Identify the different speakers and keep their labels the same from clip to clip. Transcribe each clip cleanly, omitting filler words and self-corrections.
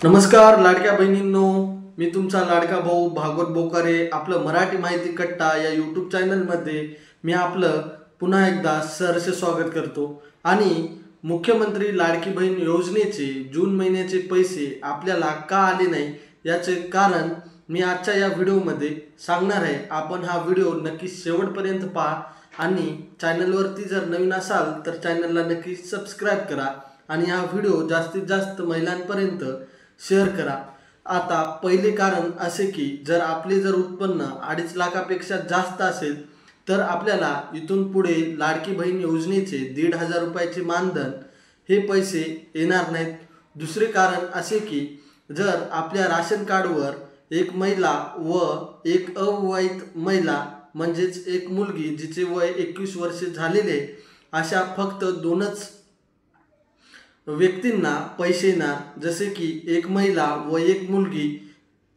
Speaker 1: नमस्कार लाडक्या बहिणींनो, मी तुमचा लाडका भाऊ भागवत बोकारे आपलं मराठी माहिती कट्टा या यूट्यूब चॅनलमध्ये मी आपलं पुन्हा एकदा सहर्ष स्वागत करतो। आणि मुख्यमंत्री लाडकी बहीण योजनेचे जून महिन्याचे पैसे आपल्याला का आले नाही याचे कारण मी आजच्या या व्हिडिओमध्ये सांगणार आहे। आपण हा व्हिडिओ नक्की शेवटपर्यंत पहा आणि चॅनलवरती जर नवीन असाल तर चॅनलला नक्की सबस्क्राइब करा आणि हा व्हिडिओ जास्तीत जास्त महिलांपर्यंत शेअर करा। आता पहिले कारण असे की जर आपले उत्पन्न 2.5 लाखापेक्षा जास्त असेल तर आपल्याला इथून पुढे लाडकी बहीण योजनेचे 1,500 रुपयाचे मानधन हे पैसे येणार नाहीत। दुसरे कारण असे की जर आपल्या राशन कार्डवर एक महिला व एक अविवाहित महिला म्हणजेच एक मुलगी जिचे वय 21 वर्षे झालेले अशा फक्त 2च व्यक्तींना पैसे येणार। जसे की एक महिला व एक मुलगी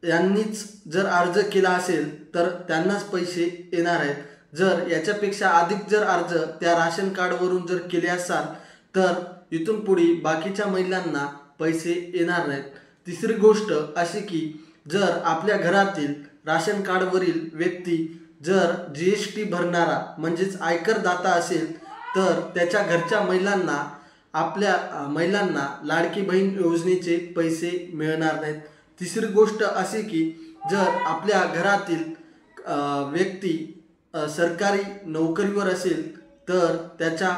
Speaker 1: यांनीच जर अर्ज केला असेल तर त्यांनाच पैसे येणार आहेत। जर याच्यापेक्षा अधिक जर अर्ज त्या राशन कार्डवरून जर केले असाल तर इथून पुढे बाकीच्या महिलांना पैसे येणार नाहीत। तिसरी गोष्ट अशी की जर आपल्या घरातील राशन कार्डवरील व्यक्ती जर GST भरणारा म्हणजेच आयकरदाता असेल तर त्याच्या घरच्या महिलांना महिलांना लाडकी बहीण योजनेचे पैसे मिळणार नाहीत। तिसरी गोष्ट अशी की जर आपल्या घरातील व्यक्ती सरकारी नोकरीवर असेल तर त्याच्या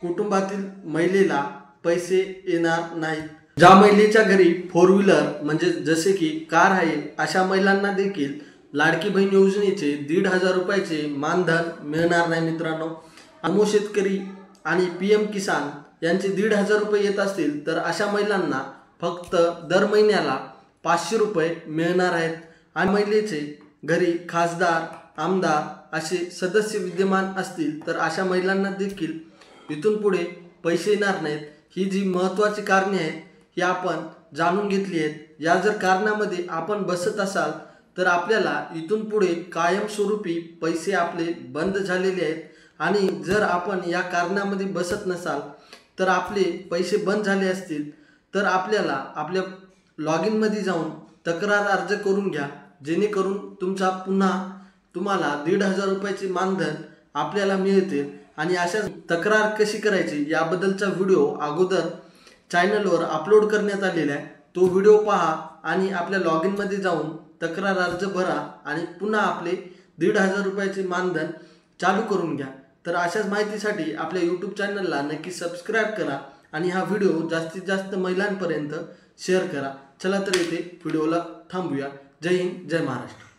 Speaker 1: कुटुंबातील महिलेला पैसे येणार नाहीत। ज्या महिलेच्या घरी 4 व्हीलर म्हणजे जसे की कार आहे अशा महिलांना देखील लाडकी बहीण योजनेचे 1,500 रुपयाचे मानधन मिळणार नाही। मित्रांनो, अमो शेतकरी आणि PM किसान यांचे 1,500 रुपये येत असतील तर अशा महिलांना फक्त दर महिन्याला 500 रुपये मिळणार आहेत। आणि महिलेचे घरी खासदार आमदार असे सदस्य विद्यमान असतील तर अशा महिलांना देखील इथून पुढे पैसे येणार नाहीत। ही जी महत्त्वाची कारणे आहेत ही आपण जाणून घेतली आहेत। या जर कारणामध्ये आपण बसत असाल तर आपल्याला इथून पुढे कायमस्वरूपी पैसे आपले बंद झालेले आहेत। आणि जर आपण या कारणामध्ये बसत नसाल तर आपले पैसे बंद झाले असतील तर आपल्याला आपल्या लॉग इनमध्ये जाऊन तक्रार अर्ज करून घ्या, जेणेकरून तुम्हाला 1,500 रुपयाचे मानधन आपल्याला मिळते। आणि अशा तक्रार कशी करायची याबद्दलचा व्हिडिओ अगोदर चॅनलवर अपलोड करण्यात आलेला आहे। तो व्हिडिओ पहा आणि आपल्या लॉग इनमध्ये जाऊन तक्रार अर्ज भरा आणि पुन्हा आपले 1,500 रुपयाचे मानधन चालू करून घ्या। तर अशाच माहितीसाठी आपल्या यूट्यूब चॅनलला नक्की सबस्क्राइब करा आणि हा व्हिडिओ जास्तीत जास्त महिलांपर्यंत शेअर करा। चला तर इथे व्हिडिओला थांबूया। जय हिंद, जय महाराष्ट्र।